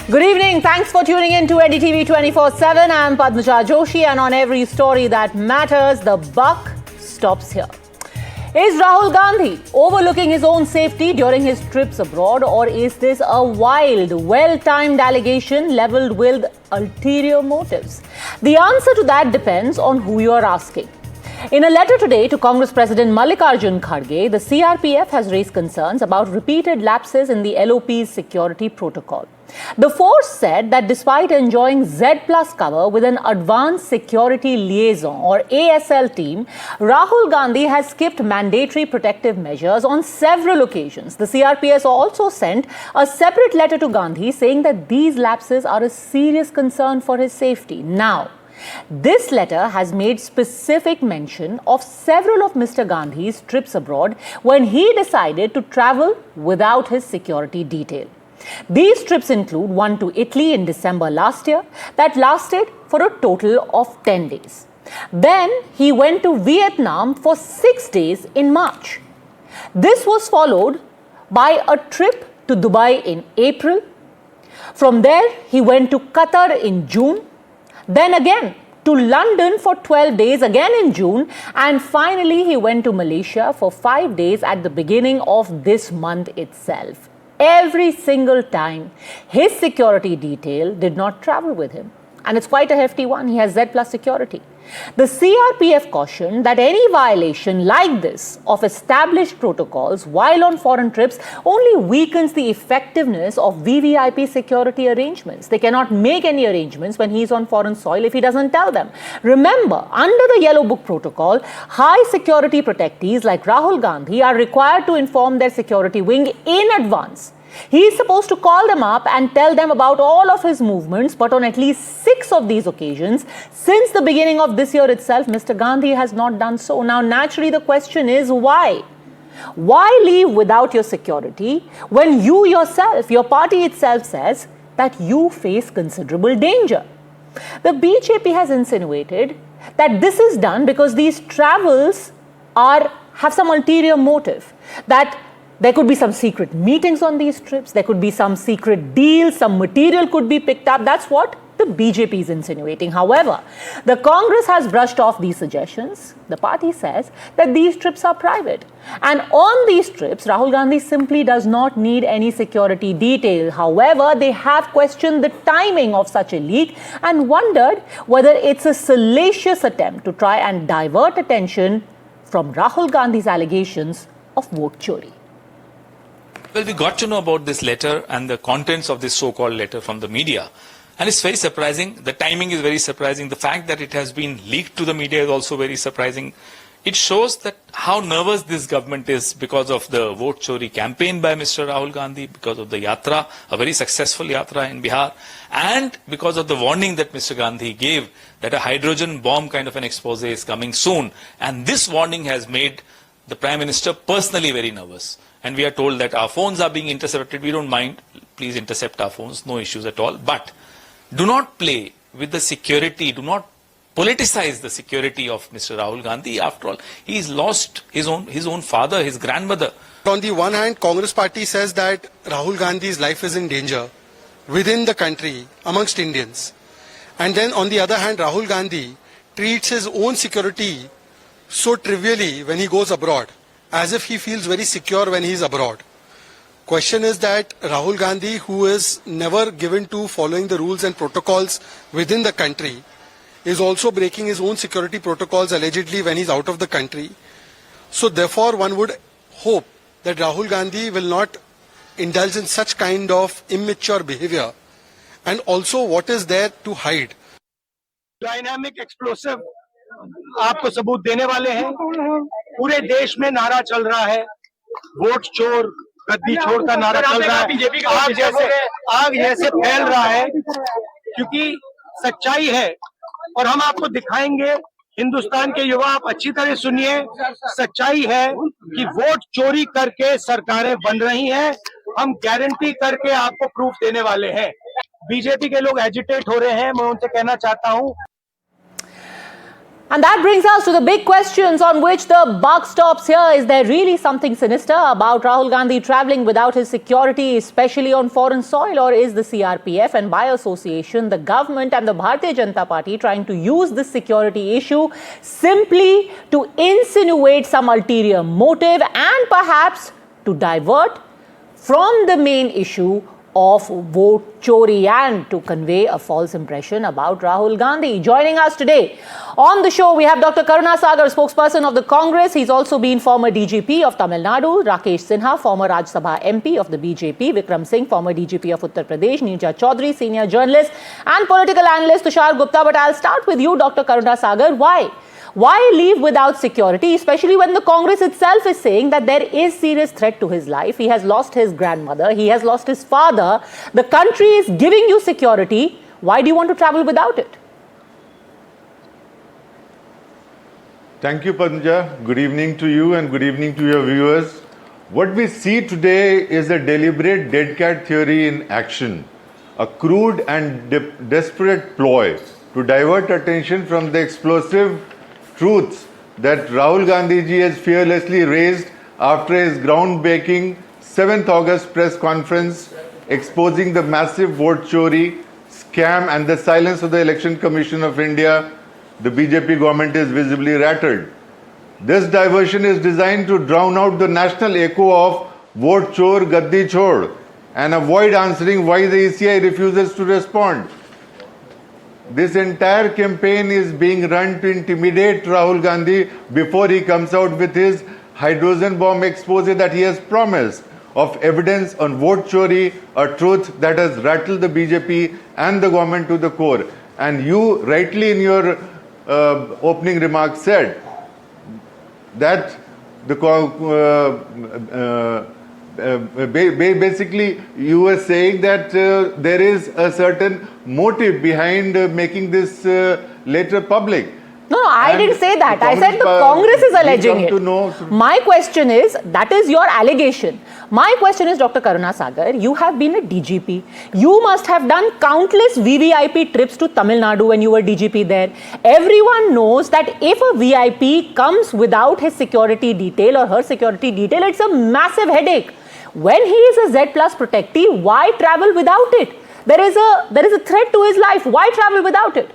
Good evening. Thanks for tuning in to NDTV 24/7. I'm Padmaja Joshi, and on every story that matters, the buck stops here. Is Rahul Gandhi overlooking his own safety during his trips abroad, or is this a wild, well-timed allegation leveled with ulterior motives? The answer to that depends on who you are asking. In a letter today to Congress President Mallikarjun Kharge, the CRPF has raised concerns about repeated lapses in the LOP's security protocol. The force said that despite enjoying Z+ cover with an Advance Security Liaison or ASL team, Rahul Gandhi has skipped mandatory protective measures on several occasions. The CRPF also sent a separate letter to Gandhi saying that these lapses are a serious concern for his safety. Now, this letter has made specific mention of several of Mr. Gandhi's trips abroad when he decided to travel without his security detail. These trips include one to Italy in December last year that lasted for a total of 10 days. Then he went to Vietnam for 6 days in March. This was followed by a trip to Dubai in April. From there, he went to Qatar in June. Then again to London for 12 days again in June, and finally he went to Malaysia for 5 days at the beginning of this month itself. Every single time, his security detail did not travel with him. And it's quite a hefty one. He has Z+ security. The CRPF cautioned that any violation like this of established protocols while on foreign trips only weakens the effectiveness of VVIP security arrangements. They cannot make any arrangements when he's on foreign soil if he doesn't tell them. Remember, under the Yellow Book protocol, high security protectees like Rahul Gandhi are required to inform their security wing in advance. He is supposed to call them up and tell them about all of his movements, but on at least 6 of these occasions, since the beginning of this year itself, Mr. Gandhi has not done so. Now, naturally, the question is why? Why leave without your security when you yourself, your party itself says that you face considerable danger? The BJP has insinuated that this is done because these travels have some ulterior motive, that there could be some secret meetings on these trips. There could be some secret deals. Some material could be picked up. That's what the BJP is insinuating. However, the Congress has brushed off these suggestions. The party says that these trips are private. And on these trips, Rahul Gandhi simply does not need any security detail. However, they have questioned the timing of such a leak and wondered whether it's a salacious attempt to try and divert attention from Rahul Gandhi's allegations of vote chori. Well, we got to know about this letter and the contents of this so-called letter from the media. And it's very surprising. The timing is very surprising. The fact that it has been leaked to the media is also very surprising. It shows that how nervous this government is because of the vote chori campaign by Mr. Rahul Gandhi, because of the yatra, a very successful yatra in Bihar, and because of the warning that Mr. Gandhi gave that a hydrogen bomb kind of an expose is coming soon. And this warning has made the Prime Minister personally very nervous. And we are told that our phones are being intercepted. We don't mind. Please intercept our phones. No issues at all. But do not play with the security. Do not politicize the security of Mr. Rahul Gandhi. After all, he's lost his own father, his grandmother. On the one hand, Congress party says that Rahul Gandhi's life is in danger within the country amongst Indians. And then on the other hand, Rahul Gandhi treats his own security so trivially when he goes abroad, as if he feels very secure when he is abroad. Question is that Rahul Gandhi, who is never given to following the rules and protocols within the country, is also breaking his own security protocols allegedly when he's out of the country. So therefore, one would hope that Rahul Gandhi will not indulge in such kind of immature behavior. And also, what is there to hide? Dynamic explosive आपको सबूत देने वाले हैं। पूरे देश में नारा चल रहा है, वोट चोर, गद्दी चोर का नारा चल रहा है, आग जैसे फैल रहा है, क्योंकि सच्चाई है। और हम आपको दिखाएंगे, हिंदुस्तान के युवा आप अच्छी तरह सुनिए, सच्चाई है कि वोट चोरी करके सरकारें बन रही हैं। हम गारंटी करके आपको प्रूफ देने वाले हैं। बीजेपी के लोग एजिटेट हो रहे हैं, मैं उनसे कहना चाहता हूं And that brings us to the big questions on which the buck stops here. Is there really something sinister about Rahul Gandhi travelling without his security, especially on foreign soil? Or is the CRPF and by association, the government and the Bharatiya Janata Party trying to use this security issue simply to insinuate some ulterior motive and perhaps to divert from the main issue of vote chori and to convey a false impression about Rahul Gandhi? Joining us today on the show, we have Dr. Karuna Sagar, spokesperson of the Congress. He's also been former DGP of Tamil Nadu, Rakesh Sinha, former Rajya Sabha MP of the BJP, Vikram Singh, former DGP of Uttar Pradesh, Neerja Chaudhary, senior journalist and political analyst Tushar Gupta. But I'll start with you, Dr. Karuna Sagar. Why? Why leave without security, especially when the Congress itself is saying that there is serious threat to his life? He has lost his grandmother. He has lost his father. The country is giving you security. Why do you want to travel without it? Thank you, Padmaja. Good evening to you and good evening to your viewers. What we see today is a deliberate dead cat theory in action, a crude and desperate ploy to divert attention from the explosive truths that Rahul Gandhi ji has fearlessly raised after his groundbreaking 7th August press conference exposing the massive vote chori scam and the silence of the Election Commission of India. The BJP government is visibly rattled. This diversion is designed to drown out the national echo of vote chor, gaddi chhod and avoid answering why the ECI refuses to respond. This entire campaign is being run to intimidate Rahul Gandhi before he comes out with his hydrogen bomb expose that he has promised of evidence on vote chori, a truth that has rattled the BJP and the government to the core. And you rightly in your opening remarks said that basically you were saying that there is a certain motive behind making this letter public. No, I didn't say that. I said the Congress is alleging it. My question is, that is your allegation. My question is, Dr. Karuna Sagar, you have been a DGP. You must have done countless VVIP trips to Tamil Nadu when you were DGP there. Everyone knows that if a VIP comes without his security detail or her security detail, it's a massive headache. When he is a Z plus protectee, why travel without it? There is a threat to his life. Why travel without it?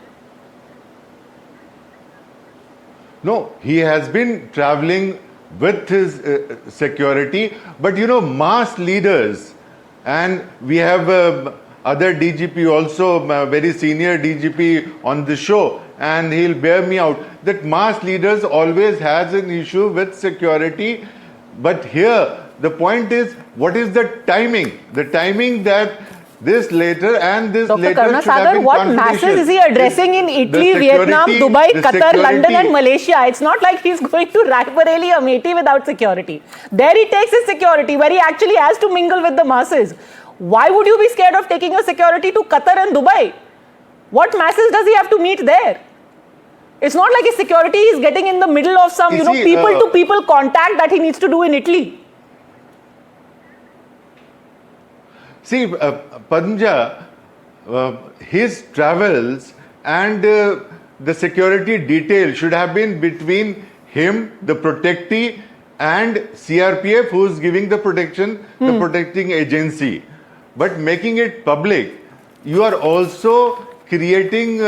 No, he has been traveling with his security, but you know, mass leaders, and we have other DGP also, very senior DGP on the show, and he'll bear me out, that mass leaders always has an issue with security. But here, the point is, what is the timing? The timing that this letter and this Dr. letter Karuna should have Sagar, been what masses is he addressing in Italy, Vietnam, Dubai, Qatar, London and Malaysia? It's not like he's going to Raebareli, Amethi without security. There he takes his security, where he actually has to mingle with the masses. Why would you be scared of taking your security to Qatar and Dubai? What masses does he have to meet there? It's not like his security is getting in the middle of some, people-to-people contact that he needs to do in Italy. See, Padmaja, his travels and the security detail should have been between him, the protectee, and CRPF, who is giving the protection, the protecting agency. But making it public, you are also creating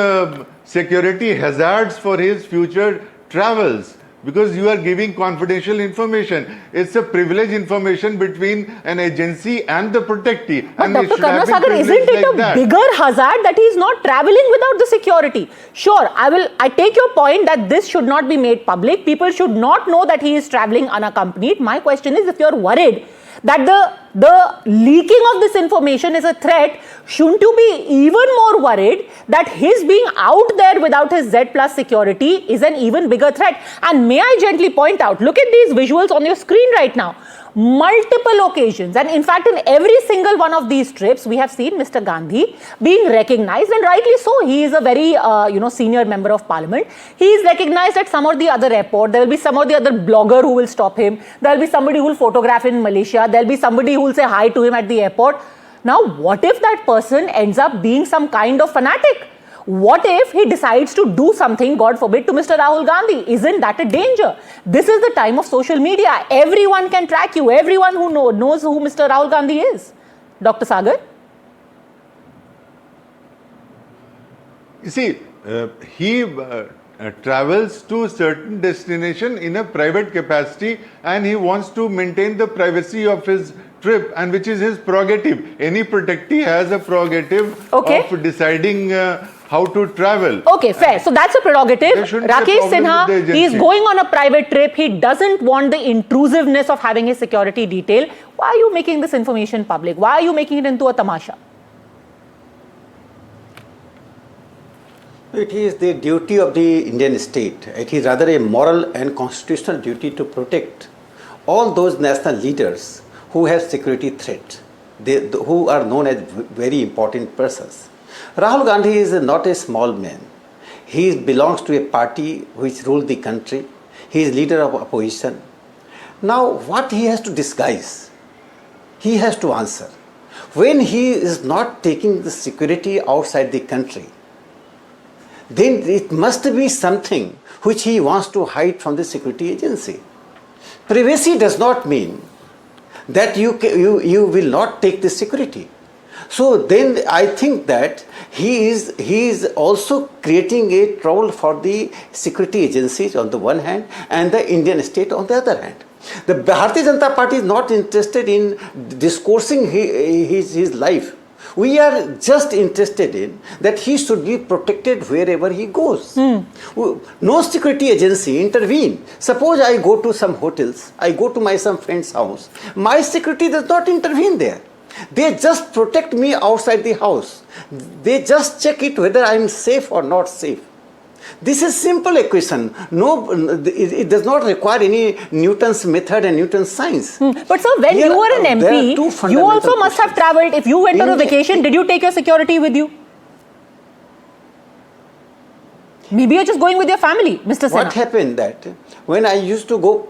security hazards for his future travels, because you are giving confidential information. It's a privileged information between an agency and the protectee. But Dr. Karuna Sagar, isn't it a bigger hazard that he is not travelling without the security? Sure, I take your point that this should not be made public. People should not know that he is travelling unaccompanied. My question is, if you are worried that the leaking of this information is a threat, shouldn't you be even more worried that his being out there without his Z plus security is an even bigger threat? And may I gently point out, look at these visuals on your screen right now. Multiple occasions, and in fact in every single one of these trips we have seen Mr. Gandhi being recognized, and rightly so. He is a very senior member of parliament. He is recognized at some or the other airport. There will be some or the other blogger who will stop him. There will be somebody who will photograph in Malaysia. There will be somebody who will say hi to him at the airport. Now what if that person ends up being some kind of fanatic? What if he decides to do something, God forbid, to Mr. Rahul Gandhi? Isn't that a danger? This is the time of social media. Everyone can track you. Everyone who knows who Mr. Rahul Gandhi is. Dr. Sagar? You see, he travels to a certain destination in a private capacity, and he wants to maintain the privacy of his trip, and which is his prerogative. Any protectee has a prerogative of deciding how to travel. Okay, fair. So that's a prerogative. Rakesh Sinha, he is going on a private trip. He doesn't want the intrusiveness of having his security detail. Why are you making this information public? Why are you making it into a tamasha? It is the duty of the Indian state. It is rather a moral and constitutional duty to protect all those national leaders who have security threat, who are known as very important persons. Rahul Gandhi is not a small man. He belongs to a party which ruled the country. He is leader of opposition. Now, what he has to disguise, he has to answer. When he is not taking the security outside the country, then it must be something which he wants to hide from the security agency. Privacy does not mean that you will not take the security. So then I think that he is also creating a trouble for the security agencies on the one hand and the Indian state on the other hand. The Bharatiya Janata Party is not interested in discoursing his life. We are just interested in that he should be protected wherever he goes. No security agency intervene. Suppose I go to some hotels, I go to some friend's house. My security does not intervene there. They just protect me outside the house. They just check it whether I am safe or not safe. This is simple equation. No, it does not require any Newton's method and Newton's science. But sir, when you were an MP, you also must have travelled. If you went on a vacation, did you take your security with you? Maybe you're just going with your family, Mr. Sinha. What happened that when I used to go,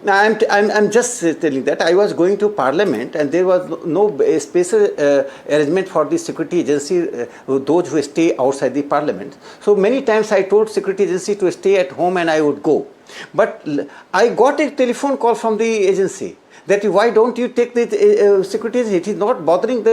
I'm just telling that I was going to Parliament and there was no special arrangement for the security agency, those who stay outside the Parliament. So many times I told security agency to stay at home and I would go. But I got a telephone call from the agency that why don't you take the security agency? It is not bothering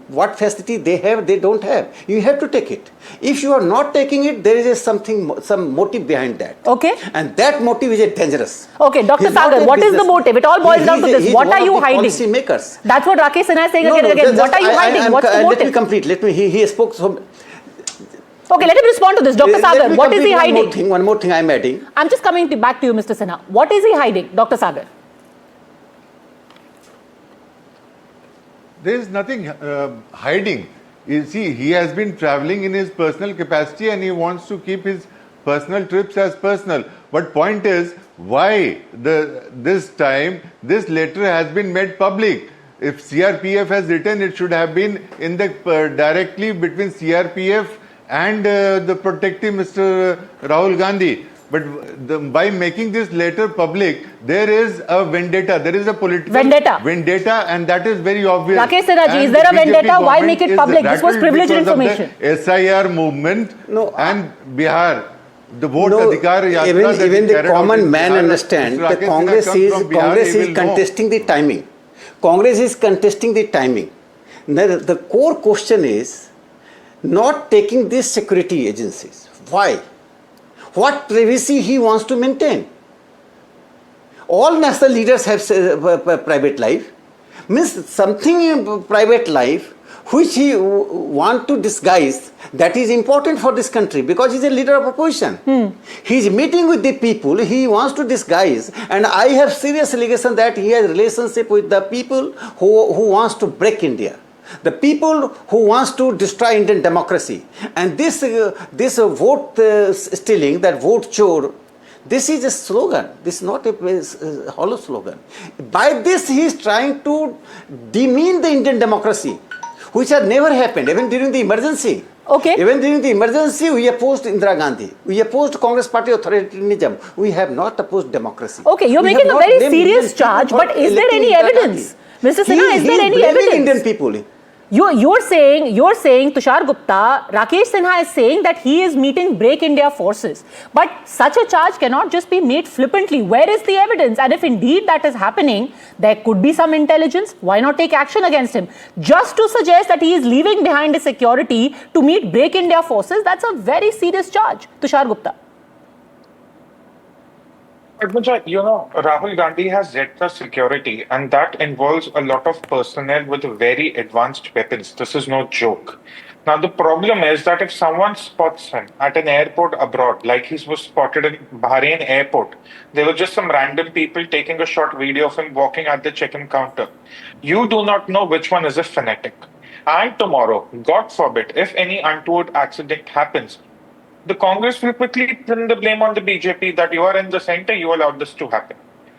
what facility they have, they don't have. You have to take it. If you are not taking it, there is some motive behind that. Okay. And that motive is dangerous. Okay, Dr. Sagar, what is the motive? It all boils down to this. What are you hiding? Policy makers. That's what Rakesh Sinha is saying again and again. What are you hiding? What's the motive? Let me complete. He spoke so. Okay, let him respond to this. Dr. Sagar, what is he hiding? One more thing I am adding. I'm just coming back to you, Mr. Sinha. What is he hiding, Dr. Sagar? There is nothing hiding. You see, he has been traveling in his personal capacity and he wants to keep his personal trips as personal. But point is, why this time this letter has been made public? If CRPF has written, it should have been in the directly between CRPF and the protective Mr. Rahul Gandhi. But by making this letter public, there is a vendetta. There is a political vendetta, and that is very obvious. Rakesh Sinha ji, is there a vendetta? Why make it public? This was privileged information. SIR movement and Bihar. The vote Adhikar Yatra. Even the common man understands that Congress is contesting the timing. Congress is contesting the timing. Now, the core question is not taking these security agencies. Why? What privacy he wants to maintain? All national leaders have private life. Means something in private life which he want to disguise, that is important for this country because he is a leader of opposition. He is meeting with the people, he wants to disguise, and I have serious allegation that he has relationship with the people who wants to break India. The people who wants to destroy Indian democracy. And this vote stealing, that vote chore, this is a slogan. This is not a hollow slogan. By this he is trying to demean the Indian democracy, which had never happened, even during the emergency. Okay. Even during the emergency, we opposed Indira Gandhi. We opposed Congress Party authoritarianism. We have not opposed democracy. Okay, you're making a very serious charge, but is there any evidence? Mr. Sinha, is there any evidence? Indian people. You're saying Tushar Gupta, Rakesh Sinha is saying that he is meeting Break India forces. But such a charge cannot just be made flippantly. Where is the evidence? And if indeed that is happening, there could be some intelligence. Why not take action against him? Just to suggest that he is leaving behind his security to meet Break India forces, that's a very serious charge. Tushar Gupta. Padmaja, Rahul Gandhi has Z plus security, and that involves a lot of personnel with very advanced weapons. This is no joke. Now, the problem is that if someone spots him at an airport abroad, like he was spotted in Bahrain airport, there were just some random people taking a short video of him walking at the check-in counter. You do not know which one is a fanatic. And tomorrow, God forbid, if any untoward accident happens, the Congress will quickly pin the blame on the BJP that you are in the center, you allowed this to happen.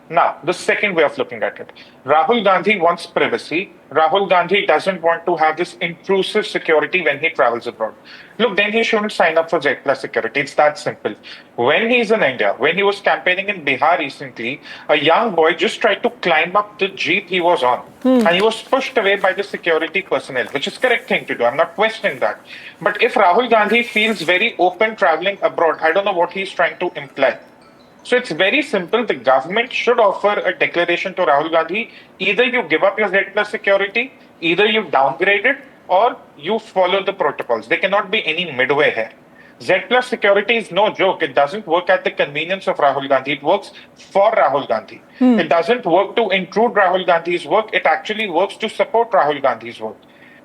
Now, the second way of looking at it, Rahul Gandhi wants privacy. Rahul Gandhi doesn't want to have this intrusive security when he travels abroad. Look, then he shouldn't sign up for Z plus security. It's that simple. When he's in India, when he was campaigning in Bihar recently, a young boy just tried to climb up the jeep he was on. And he was pushed away by the security personnel, which is correct thing to do. I'm not questioning that. But if Rahul Gandhi feels very open traveling abroad, I don't know what he's trying to imply. So it's very simple. The government should offer a declaration to Rahul Gandhi. Either you give up your Z plus security, either you downgrade it, or you follow the protocols. There cannot be any midway here. Z plus security is no joke. It doesn't work at the convenience of Rahul Gandhi. It works for Rahul Gandhi. It doesn't work to intrude Rahul Gandhi's work. It actually works to support Rahul Gandhi's work.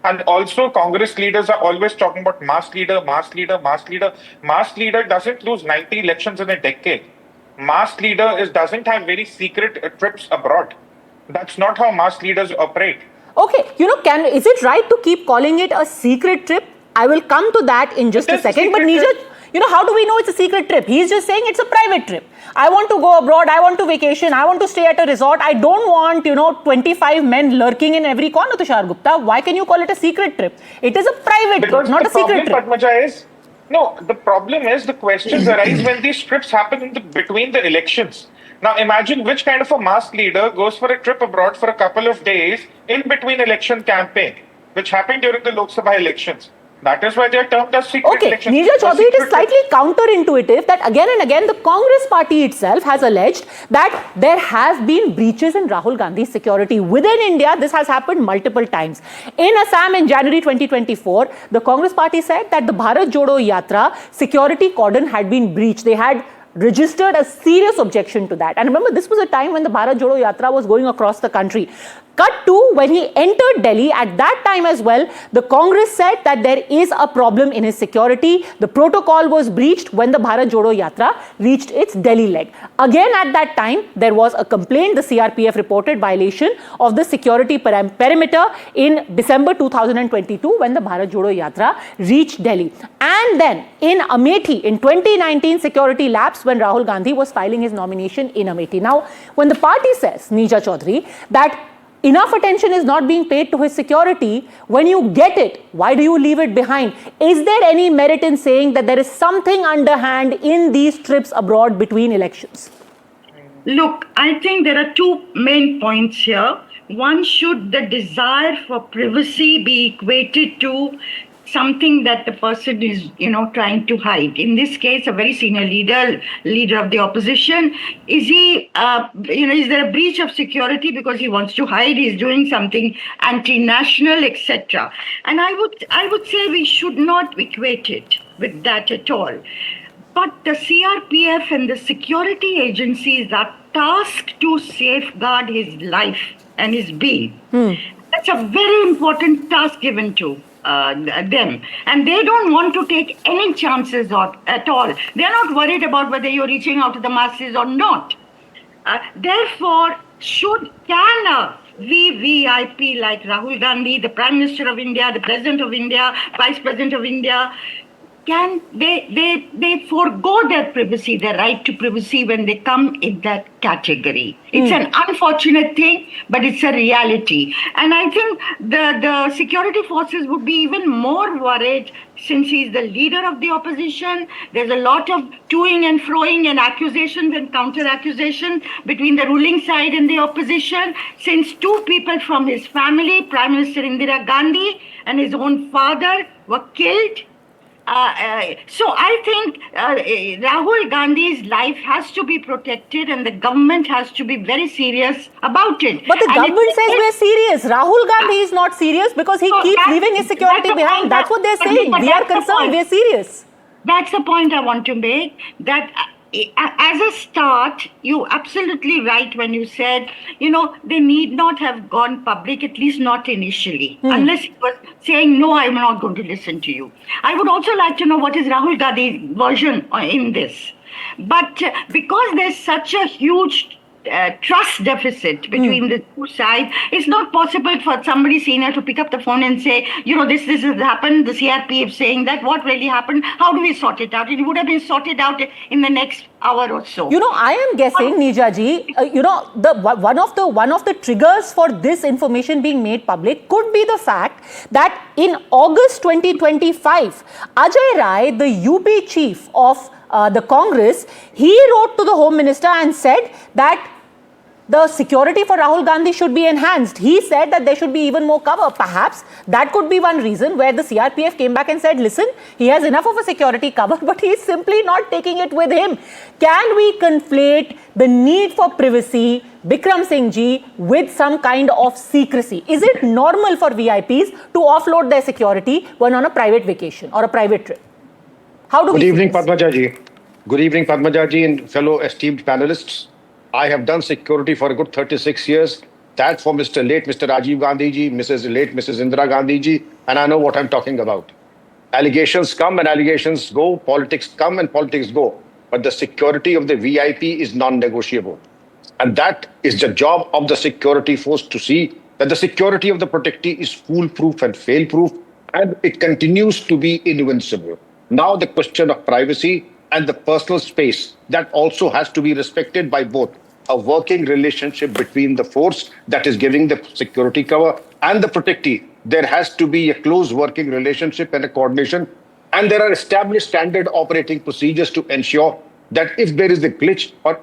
And also, Congress leaders are always talking about mass leader, mass leader, mass leader. Mass leader doesn't lose 90 elections in a decade. Mass leader doesn't have very secret trips abroad. That's not how mass leaders operate. Okay, is it right to keep calling it a secret trip? I will come to that in just a second. But Neeraj, how do we know it's a secret trip? He's just saying it's a private trip. I want to go abroad. I want to vacation. I want to stay at a resort. I don't want, 25 men lurking in every corner, Tushar Gupta. Why can you call it a secret trip? It is a private trip, not a secret trip. Padmaja is, no, the problem is the questions arise when these trips happen between the elections. Now imagine which kind of a mass leader goes for a trip abroad for a couple of days in between election campaign, which happened during the Lok Sabha elections. That is why they are termed as secret elections. Neeraj Chaudhary, it is slightly counterintuitive that again and again the Congress party itself has alleged that there have been breaches in Rahul Gandhi's security. Within India, this has happened multiple times. In Assam in January 2024, the Congress party said that the Bharat Jodo Yatra security cordon had been breached. They had registered a serious objection to that. And remember, this was a time when the Bharat Jodo Yatra was going across the country. Cut to when he entered Delhi, at that time as well, the Congress said that there is a problem in his security. The protocol was breached when the Bharat Jodo Yatra reached its Delhi leg. Again, at that time, there was a complaint. The CRPF reported violation of the security perimeter in December 2022 when the Bharat Jodo Yatra reached Delhi. And then in Amethi, in 2019, security lapsed when Rahul Gandhi was filing his nomination in Amethi. Now, when the party says, Neeraj Chaudhary, that enough attention is not being paid to his security, when you get it, why do you leave it behind? Is there any merit in saying that there is something underhand in these trips abroad between elections? Look, I think there are two main points here. One, should the desire for privacy be equated to something that the person is, trying to hide? In this case, a very senior leader of the opposition. Is he, is there a breach of security because he wants to hide? He's doing something anti-national, etc. And I would say we should not equate it with that at all. But the CRPF and the security agencies are tasked to safeguard his life and his being. That's a very important task given to them, and they don't want to take any chances at all. They're not worried about whether you're reaching out to the masses or not. Therefore, can a VVIP like Rahul Gandhi, the Prime Minister of India, the President of India, Vice President of India, they forego their privacy, their right to privacy when they come in that category. It's an unfortunate thing, but it's a reality. And I think the security forces would be even more worried since he's the leader of the opposition. There's a lot of toing and froing and accusations and counter-accusations between the ruling side and the opposition, since two people from his family, Prime Minister Indira Gandhi and his own father, were killed. So I think Rahul Gandhi's life has to be protected and the government has to be very serious about it. But the government says we're serious. Rahul Gandhi is not serious because he keeps leaving his security behind. That's what they're saying. We are concerned. We're serious. That's the point I want to make, that as a start, you're absolutely right when you said, they need not have gone public, at least not initially, unless he was saying, no, I'm not going to listen to you. I would also like to know what is Rahul Gandhi's version in this. But because there's such a huge trust deficit between the two sides, it's not possible for somebody senior to pick up the phone and say, this has happened, the CRPF saying that, what really happened, how do we sort it out? It would have been sorted out in the next hour or so. I am guessing, Nija ji, one of the triggers for this information being made public could be the fact that in August 2025, Ajay Rai, the UP chief of the Congress, he wrote to the Home Minister and said that the security for Rahul Gandhi should be enhanced. He said that there should be even more cover. Perhaps that could be one reason where the CRPF came back and said, listen, he has enough of a security cover, but he's simply not taking it with him. Can we conflate the need for privacy, Bikram Singh ji, with some kind of secrecy? Is it normal for VIPs to offload their security when on a private vacation or a private trip? How do we Good evening, see this? Padmaja ji. Good evening, Padmaja ji and fellow esteemed panelists. I have done security for a good 36 years. That for late Mr. Rajiv Gandhi ji, late Mrs. Indira Gandhi ji, and I know what I'm talking about. Allegations come and allegations go, politics come and politics go. But the security of the VIP is non-negotiable. And that is the job of the security force, to see that the security of the protectee is foolproof and fail-proof, and it continues to be invincible. Now the question of privacy and the personal space, that also has to be respected by both. A working relationship between the force that is giving the security cover and the protectee. There has to be a close working relationship and a coordination. And there are established standard operating procedures to ensure that if there is a glitch or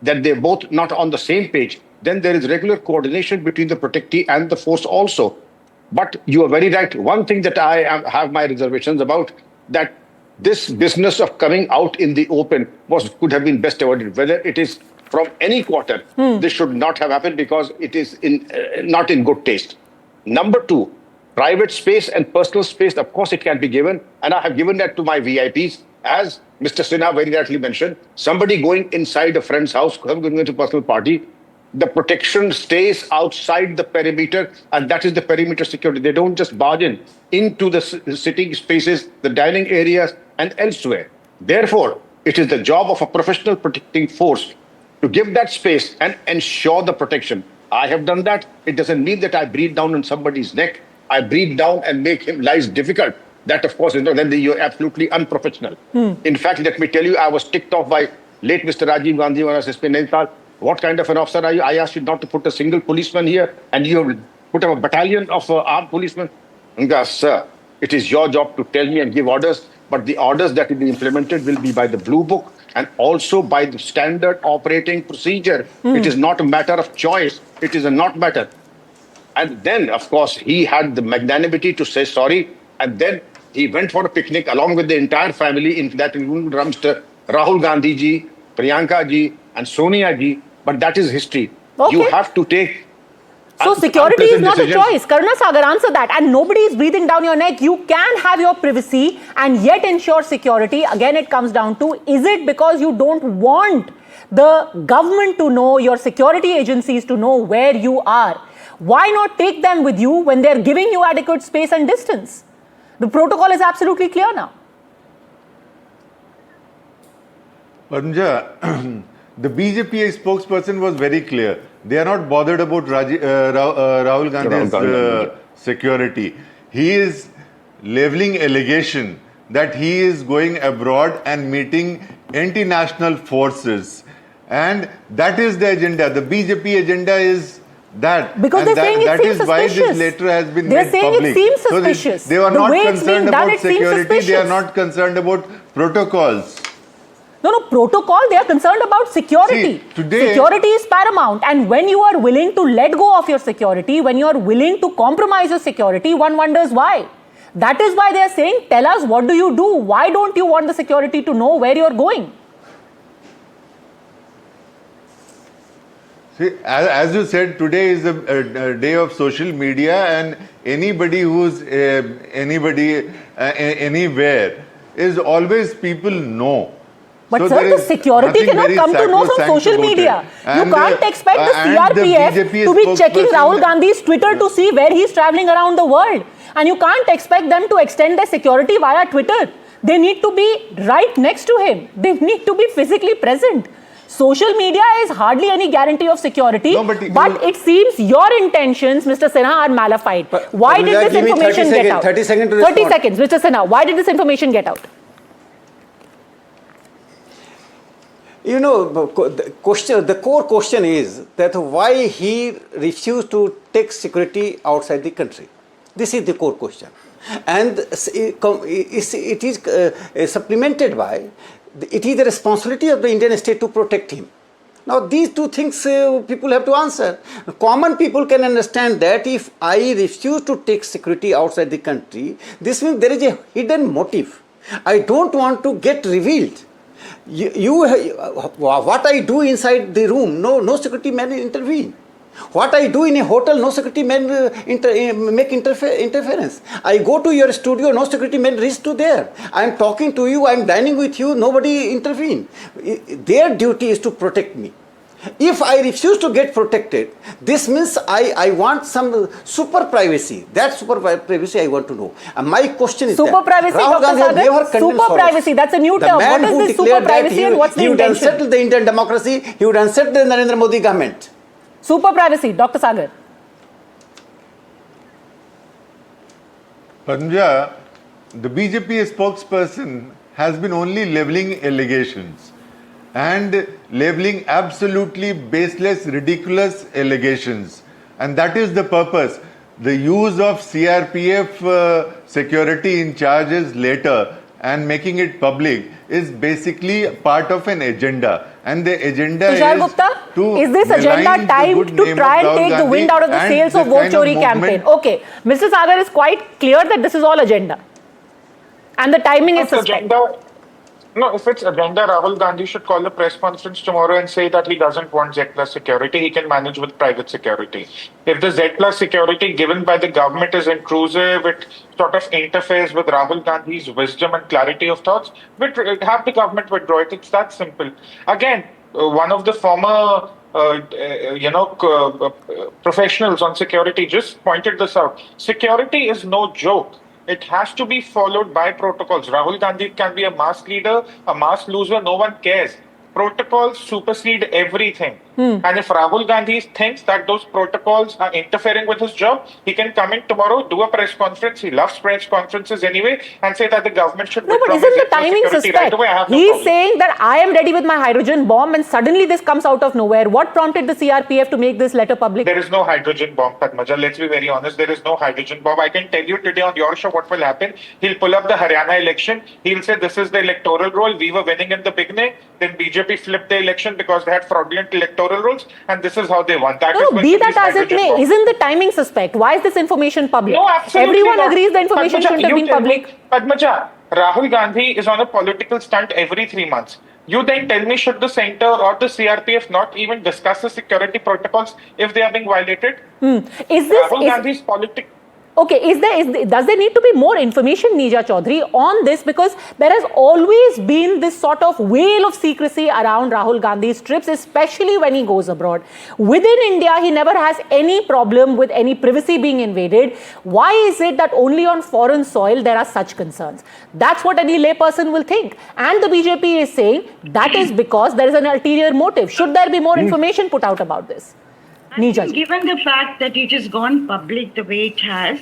that they're both not on the same page, then there is regular coordination between the protectee and the force also. But you are very right. One thing that I have my reservations about, that this business of coming out in the open could have been best avoided. Whether it is from any quarter, this should not have happened because it is not in good taste. Number two, private space and personal space, of course, it can be given. And I have given that to my VIPs. As Mr. Sinha very rightly mentioned, somebody going inside a friend's house, going into a personal party, the protection stays outside the perimeter, and that is the perimeter security. They don't just barge into the sitting spaces, the dining areas, and elsewhere. Therefore, it is the job of a professional protecting force to give that space and ensure the protection. I have done that. It doesn't mean that I breathe down on somebody's neck. I breathe down and make him life difficult. That, of course, then you're absolutely unprofessional. In fact, let me tell you, I was ticked off by late Mr. Rajiv Gandhi when I was SPN. What kind of an officer are you? I asked you not to put a single policeman here, and you have put up a battalion of armed policemen. Sir, it is your job to tell me and give orders, but the orders that will be implemented will be by the Blue Book and also by the standard operating procedure. It is not a matter of choice. It is a not matter. And then, of course, he had the magnanimity to say sorry, and then he went for a picnic along with the entire family, in that included Mr. Rahul Gandhi ji, Priyanka ji, and Sonia ji. But that is history. Okay. You have to take. So security is not a choice. Karuna Sagar, answer that. And nobody is breathing down your neck. You can have your privacy and yet ensure security. Again, it comes down to, is it because you don't want the government to know, your security agencies to know where you are? Why not take them with you when they're giving you adequate space and distance? The protocol is absolutely clear now. Padmaja, the BJP spokesperson was very clear. They are not bothered about Rahul Gandhi's security. He is leveling allegation that he is going abroad and meeting international forces. And that is the agenda. The BJP agenda is that. Because and they're saying it that seems is why suspicious. this letter has been They're made saying public. it seems So suspicious. they are The not way it's being concerned done, about it seems security. They are suspicious. not concerned about protocols. No, protocol, they are concerned about security. See, today- security is paramount. And when you are willing to let go of your security, when you are willing to compromise your security, one wonders why. That is why they are saying, tell us, what do you do? Why don't you want the security to know where you are going? See, as you said, today is a day of social media, and anybody who's anywhere is always people know. But So sir, there the is security nothing cannot very come to know from sacrosanct social about media. it. You And, can't expect the and the CRPF BJP to be checking spokesperson- Rahul Gandhi's Twitter to see where he's traveling around the world. And you can't expect them to extend their security via Twitter. They need to be right next to him. They need to be physically present. Social media is hardly any guarantee of security, No, but it seems your intentions, Mr. Sinha, are malified. Why did this give me 30 information get seconds, out? 30 seconds to 30 respond. seconds, Mr. Sinha. Why did this information get out? You know, the core question is that why he refused to take security outside the country. This is the core question. And it is supplemented by, it is the responsibility of the Indian state to protect him. Now these two things people have to answer. Common people can understand that if I refuse to take security outside the country, this means there is a hidden motive. I don't want to get revealed. What I do inside the room, no security man intervene. What I do in a hotel, no security men make interference. I go to your studio, no security men reach to there. I am talking to you, I am dining with you, nobody intervene. Their duty is to protect me. If I refuse to get protected, this means I want some super privacy. That super privacy I want to know. And my question is super privacy, Rahul Gandhi has never condemned super privacy, that's a new term. What is this super privacy and what's the intention? He would unsettle the Indian democracy, he would unsettle the Narendra Modi government. Super privacy, Dr. Sagar. Padmaja, the BJP spokesperson has been only leveling allegations and leveling absolutely baseless, ridiculous allegations. And that is the purpose. The use of CRPF security in charges later and making it public is basically part of an agenda. And the agenda Tushar is Gupta, to is this agenda malign the timed good to name try of and Rahul take the wind Gandhi out of the and sails of the vote kind chori movement- campaign? Okay, Mr. Sagar is quite clear that this is all agenda. And the timing is suspect. No, if it's agenda, Rahul Gandhi should call a press conference tomorrow and say that he doesn't want Z plus security. He can manage with private security. If the Z plus security given by the government is intrusive, it sort of interferes with Rahul Gandhi's wisdom and clarity of thoughts, have the government withdraw it. It's that simple. Again, one of the former professionals on security just pointed this out. Security is no joke. It has to be followed by protocols. Rahul Gandhi can be a mass leader, a mass loser, no one cares. Protocols supersede everything. And if Rahul Gandhi thinks that those protocols are interfering with his job, he can come in tomorrow, do a press conference. He loves press conferences anyway, and say that the government should No, but withdraw isn't the his timing security suspect? right away. I have no He's problem. saying that I am ready with my hydrogen bomb and suddenly this comes out of nowhere. What prompted the CRPF to make this letter public? There is no hydrogen bomb, Padmaja. Let's be very honest. There is no hydrogen bomb. I can tell you today on your show what will happen. He'll pull up the Haryana election. He'll say this is the electoral roll. We were winning in the beginning. Then BJP flipped the election because they had fraudulent electoral rolls. And this is how they won. That is No, going be to that as it hydrogen may, bomb. isn't the timing suspect? Why is this information public? No, absolutely Everyone not. agrees the information Padmaja, shouldn't have you been tell me- public. Padmaja, Rahul Gandhi is on a political stunt every 3 months. You then tell me, should the center or the CRPF not even discuss the security protocols if they are being violated? Is this... Rahul Gandhi's politics. Okay, does there need to be more information, Neeja Chaudhary, on this? Because there has always been this sort of veil of secrecy around Rahul Gandhi's trips, especially when he goes abroad. Within India, he never has any problem with any privacy being invaded. Why is it that only on foreign soil there are such concerns? That's what any layperson will think. And the BJP is saying that is because there is an ulterior motive. Should there be more information put out about this? I think given the fact that it has gone public the way it has,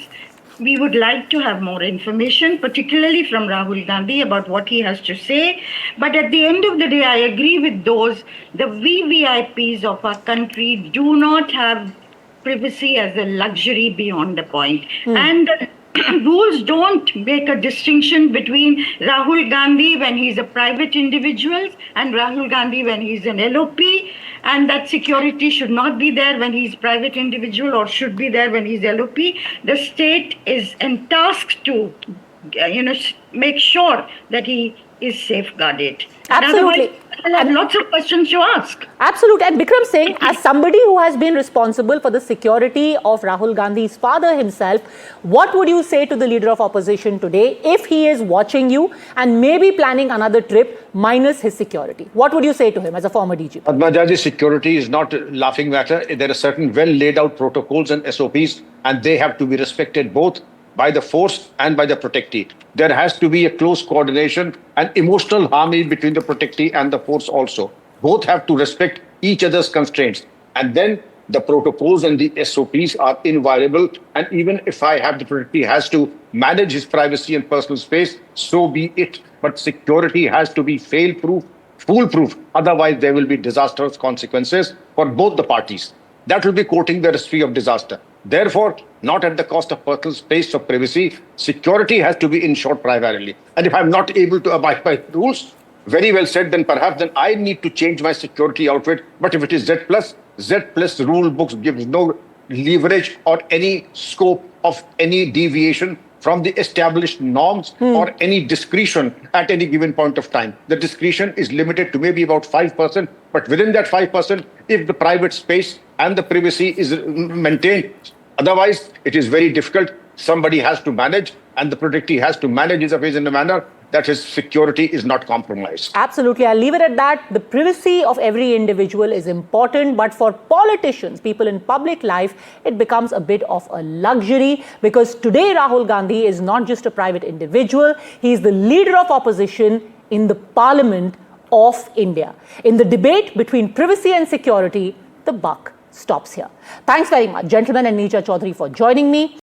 we would like to have more information, particularly from Rahul Gandhi, about what he has to say. But at the end of the day, I agree with those, the VVIPs of our country do not have privacy as a luxury beyond a point. And the rules don't make a distinction between Rahul Gandhi when he's a private individual and Rahul Gandhi when he's an LOP, and that security should not be there when he's private individual or should be there when he's LOP. The state is tasked to make sure that he is safeguarded. Absolutely. I have lots of questions to ask. Absolutely. And Bikram Singh, as somebody who has been responsible for the security of Rahul Gandhi's father himself, what would you say to the leader of opposition today if he is watching you and maybe planning another trip minus his security? What would you say to him as a former DGP? Padmaja's security is not a laughing matter. There are certain well laid out protocols and SOPs, and they have to be respected both by the force and by the protectee. There has to be a close coordination and emotional harmony between the protectee and the force also. Both have to respect each other's constraints. And then the protocols and the SOPs are inviolable. And even if I have the protectee has to manage his privacy and personal space, so be it. But security has to be fail-proof, foolproof. Otherwise, there will be disastrous consequences for both the parties. That will be quoting the recipe of disaster. Therefore, not at the cost of personal space or privacy, security has to be ensured primarily. And if I'm not able to abide by rules, very well said, then perhaps then I need to change my security outfit. But if it is Z plus rule books gives no leverage or any scope of any deviation from the established norms or any discretion at any given point of time. The discretion is limited to maybe about 5%, but within that 5%, if the private space and the privacy is maintained, otherwise it is very difficult. Somebody has to manage, and the protectee has to manage his affairs in a manner that his security is not compromised. Absolutely. I'll leave it at that. The privacy of every individual is important, but for politicians, people in public life, it becomes a bit of a luxury, because today Rahul Gandhi is not just a private individual. He is the leader of opposition in the Parliament of India. In the debate between privacy and security, the buck stops here. Thanks very much, gentlemen, and Neeja Chaudhary, for joining me.